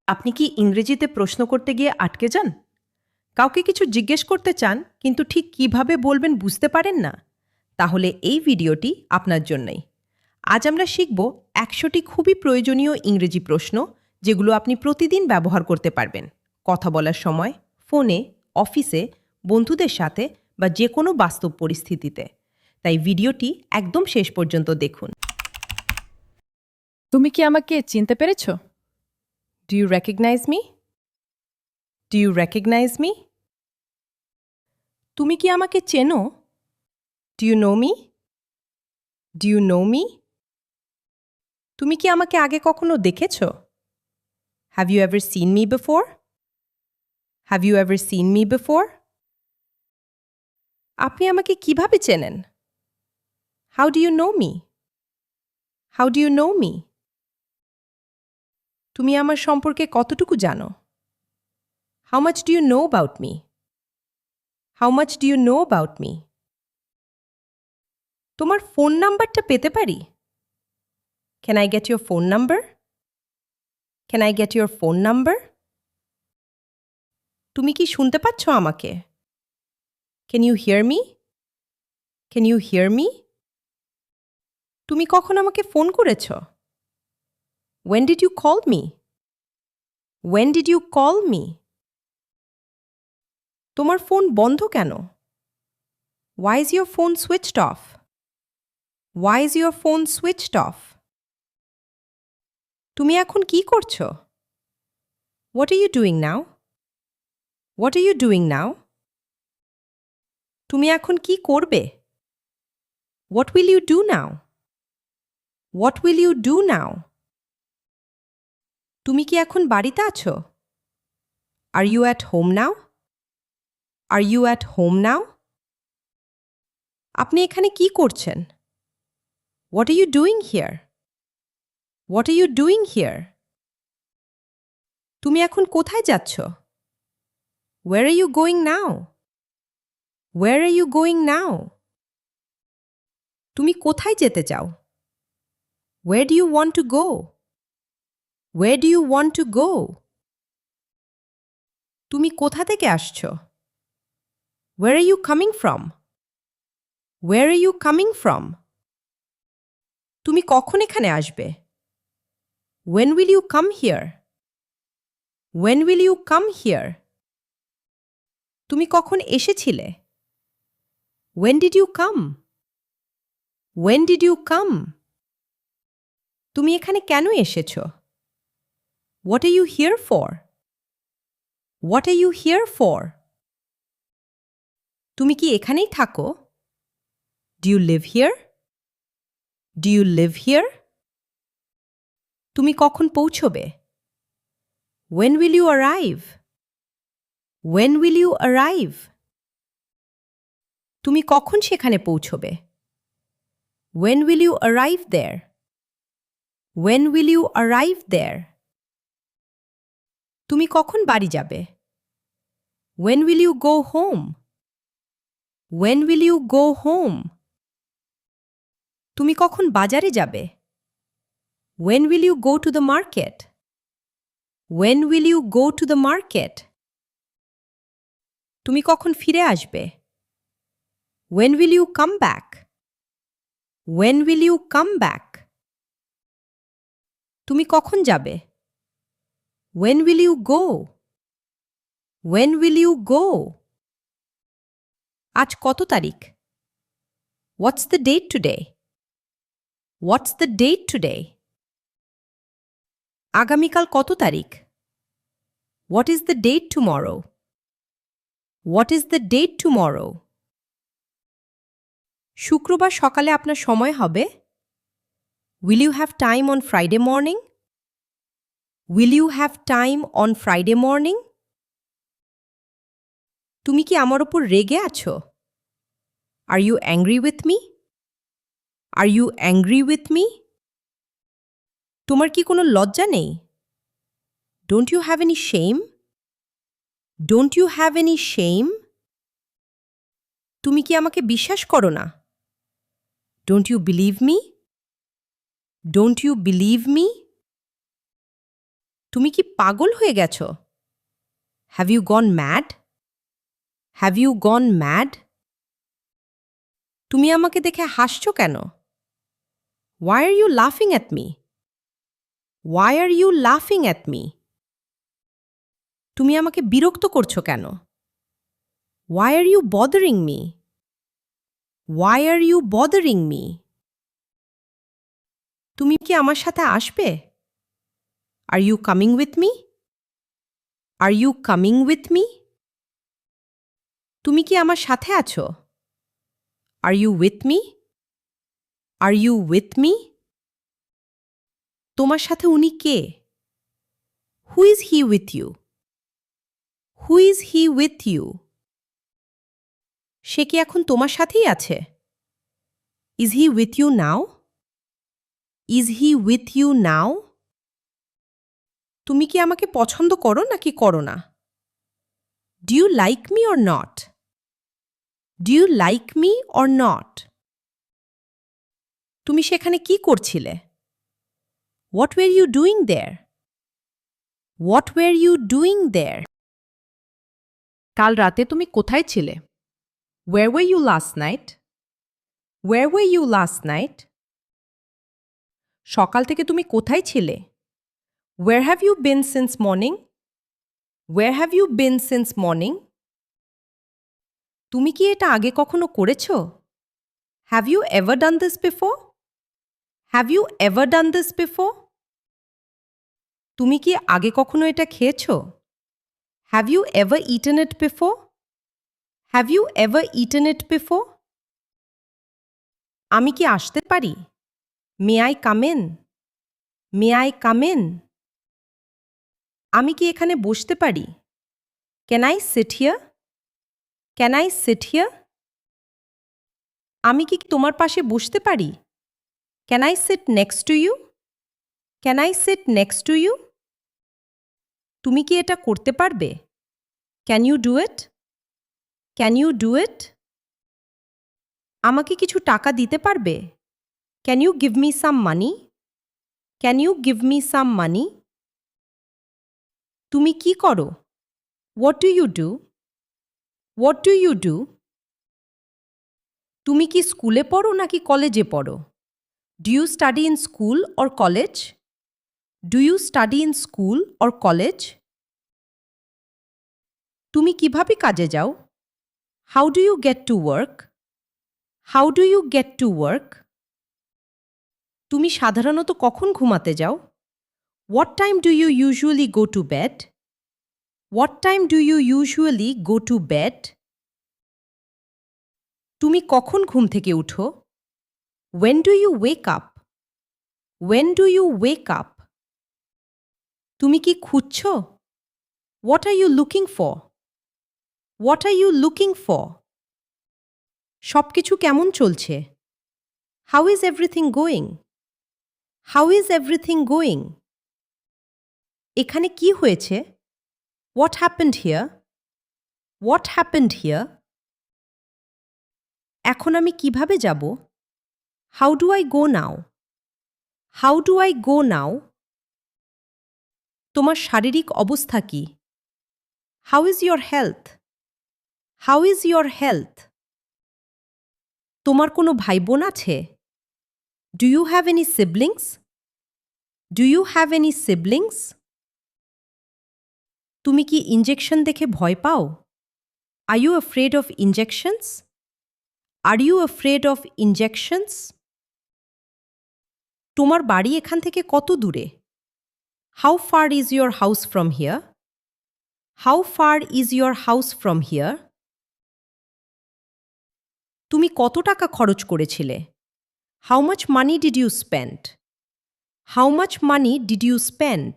আপনি কি ইংরেজিতে প্রশ্ন করতে গিয়ে আটকে যান? কাউকে কিছু জিজ্ঞেস করতে চান কিন্তু ঠিক কিভাবে বলবেন বুঝতে পারেন না? তাহলে এই ভিডিওটি আপনার জন্যই। আজ আমরা শিখব ১০০টি খুবই প্রয়োজনীয় ইংরেজি প্রশ্ন যেগুলো আপনি প্রতিদিন ব্যবহার করতে পারবেন। কথা বলার সময়, ফোনে, অফিসে, বন্ধুদের সাথে বা যে কোনো বাস্তব পরিস্থিতিতে। তাই ভিডিওটি একদম শেষ পর্যন্ত দেখুন। তুমি কি আমাকে চিনতে পেরেছ? Do you recognize me? Do you recognize me? তুমি কি আমাকে চেনো? Do you know me? Do you know me? তুমি কি আমাকে আগে কখনো দেখেছ? Have you ever seen me before? Have you ever seen me before? আপনি আমাকে কিভাবে চেনেন? How do you know me? How do you know me? তুমি আমার সম্পর্কে কতটুকু জানো? How much do you know about me? How much do you know about me? তোমার ফোন নাম্বারটা পেতে পারি? Can I get your phone number? Can I get your phone number? তুমি কি শুনতে পাচ্ছ আমাকে? Can you hear me? Can you hear me? তুমি কখন আমাকে ফোন করেছ? When did you call me? When did you call me? তোমার ফোন বন্ধ কেন? Why is your phone switched off? Why is your phone switched off? তুমি এখন কি করছো? What are you doing now? What are you doing now? তুমি এখন কি করবে? What will you do now? What will you do now? তুমি কি এখন বাড়িতে আছো? Are you at home now? Are you at home now? আপনি এখানে কি করছেন? What are you doing here? What are you doing here? তুমি এখন কোথায় যাচ্ছ? Where are you going now? Where are you going now? তুমি কোথায় যেতে চাও? Where do you want to go? Where do you want to go? তুমি কোথা থেকে আসছো? Where are you coming from? Where are you coming from? তুমি কখন এখানে আসবে? When will you come here? When will you come here? তুমি কখন এসেছিলে? When did you come? When did you come? তুমি এখানে কেন এসেছো? What are you here for? What are you here for? তুমি কি এখানেই থাকো? Do you live here? Do you live here? তুমি কখন পৌঁছবে? When will you arrive? When will you arrive? তুমি কখন সেখানে পৌঁছবে? When will you arrive there? When will you arrive there? তুমি কখন বাড়ি যাবে? When will you go home? When will you go home? তুমি কখন বাজারে যাবে? When will you go to the market? When will you go to the market? তুমি কখন ফিরে আসবে? When will you come back? When will you come back? তুমি কখন যাবে? When will you go? When will you go? আজ কত তারিখ? What's the date today? What's the date today? আগামীকাল কত তারিখ? What is the date tomorrow? What is the date tomorrow? শুক্রবার সকালে আপনার সময় হবে? Will you have time on Friday morning? Will you have time on Friday morning? তুমি কি আমার উপর রেগে আছো? Are you angry with me? Are you angry with me? তোমার কি কোনো লজ্জা নেই? Don't you have any shame? Don't you have any shame? তুমি কি আমাকে বিশ্বাস করো না? Don't you believe me? Don't you believe me? তুমি কি পাগল হয়ে গেছো? Have you gone mad? Have you gone mad? তুমি আমাকে দেখে হাসছো কেন? Why are you laughing at me? Why are you laughing at me? তুমি আমাকে বিরক্ত করছো কেন? Why are you bothering me? Why are you bothering me? তুমি কি আমার সাথে আসবে? Are you coming with me? Are you coming with me? তুমি কি আমার সাথে আছো? Are you with me? Are you with me? তোমার সাথে উনি কে? Who is he with you? Who is he with you? সে কি এখন তোমার সাথেই আছে? Is he with you now? Is he with you now? তুমি কি আমাকে পছন্দ করো নাকি করো না? Do you like me or not? Do you like me or not? তুমি সেখানে কি করছিলে? What were you doing there? What were you doing there? কাল রাতে তুমি কোথায় ছিলে? Where were you last night? Where were you last night? সকাল থেকে তুমি কোথায় ছিলে? Where have you been since morning? Where have you been since morning? তুমি কি এটা আগে কখনো করেছো? Have you ever done this before? Have you ever done this before? তুমি কি আগে কখনো এটা খেয়েছো? Have you ever eaten it before? Have you ever eaten it before? আমি কি আসতে পারি? May I come in? May I come in? আমি কি এখানে বসতে পারি? Can I sit here? Can I sit here? আমি কি তোমার পাশে বসতে পারি? Can I sit next to you? Can I sit next to you? তুমি কি এটা করতে পারবে? Can you do it? Can you do it? আমাকে কিছু টাকা দিতে পারবে? Can you give me some money? Can you give me some money? তুমি কি করো? What do you do? What do you do? তুমি কি স্কুলে পড়ো নাকি কলেজে পড়ো? Do you study in school or college? Do you study in school or college? তুমি কিভাবে কাজে যাও? How do you get to work? How do you get to work? তুমি সাধারণত কখন ঘুমাতে যাও? What time do you usually go to bed? What time do you usually go to bed? তুমি কখন ঘুম থেকে উঠো? When do you wake up? When do you wake up? তুমি কি খুঁজছো? What are you looking for? What are you looking for? সবকিছু কেমন চলছে? How is everything going? How is everything going? এখানে কি হয়েছে? What happened here? What happened here? এখন আমি কিভাবে যাব? How do I go now? How do I go now? তোমার শারীরিক অবস্থা কি? How is your health? How is your health? তোমার কোনো ভাই বোন আছে? Do you have any siblings? Do you have any siblings? তুমি কি ইনজেকশন দেখে ভয় পাও? Are you afraid of injections? Are you afraid of injections? তোমার বাড়ি এখান থেকে কত দূরে? How far is your house from here? How far is your house from here? তুমি কত টাকা খরচ করেছিলে? How much money did you spend? How much money did you spend?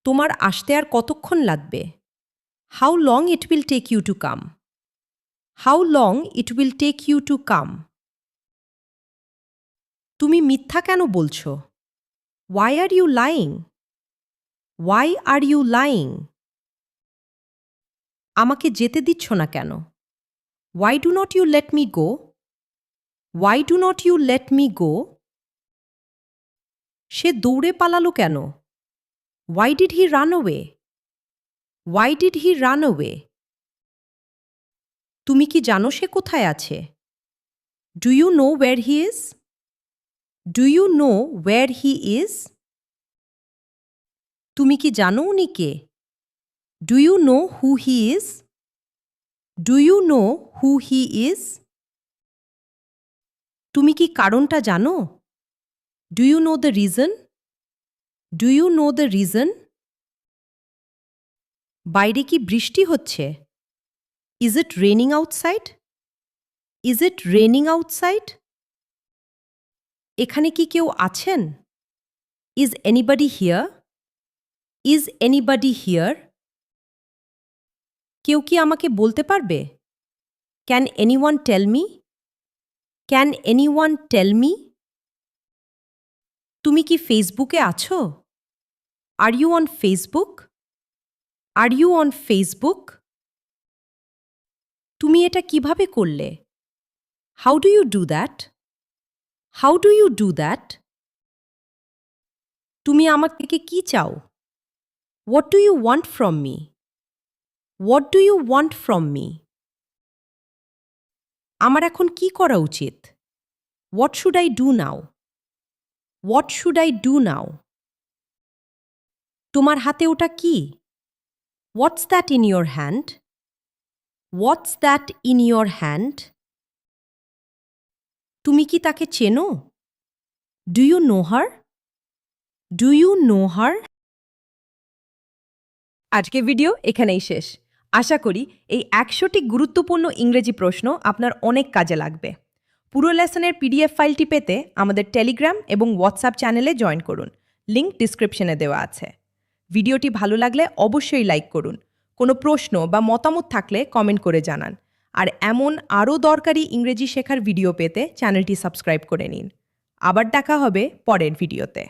তোমার আসতে আর কতক্ষণ লাগবে? How long it will take you to come? How long it will take you to come? তুমি মিথ্যা কেন বলছো? Why are you lying? Why are you lying? আমাকে যেতে দিচ্ছ না কেন? Why do not you let me go? Why do not you let me go? সে দৌড়ে পালালো কেন? Why did he run away? Why did he run away? তুমি কি জানো সে কোথায় আছে? Do you know where he is? Do you know where he is? তুমি কি জানো উনি কে? Do you know who he is? Do you know who he is? তুমি কি কারণটা জানো? Do you know the reason? Do you know the reason? বাইরে কি বৃষ্টি হচ্ছে? Is it raining outside? Is it raining outside? এখানে কি কেউ আছেন? Is anybody here? Is anybody here? কেউ কি আমাকে বলতে পারবে? Can anyone tell me? Can anyone tell me? তুমি কি ফেসবুকে আছো? Are you on Facebook? Are you on Facebook? তুমি এটা কিভাবে করলে? How do you do that? How do you do that? তুমি আমার থেকে কি চাও? What do you want from me? What do you want from me? আমার এখন কি করা উচিত? What should I do now? What should I do now? তোমার হাতে ওটা কি? What's that in your hand? What's that in your hand? তুমি কি তাকে চেনো? Do you know her? Do you know her? আজকের ভিডিও এখানেই শেষ। আশা করি এই 100টি গুরুত্বপূর্ণ ইংরেজি প্রশ্ন আপনার অনেক কাজে লাগবে। পুরো লেসনের পিডিএফ ফাইলটি পেতে আমাদের টেলিগ্রাম এবং হোয়াটসঅ্যাপ চ্যানেলে জয়েন করুন। লিংক ডিসক্রিপশনে দেওয়া আছে। ভিডিওটি ভালো লাগলে অবশ্যই লাইক করুন। কোনো প্রশ্ন বা মতামত থাকলে কমেন্ট করে জানান। আর এমন আরও দরকারি ইংরেজি শেখার ভিডিও পেতে চ্যানেলটি সাবস্ক্রাইব করে নিন। আবার দেখা হবে পরের ভিডিওতে।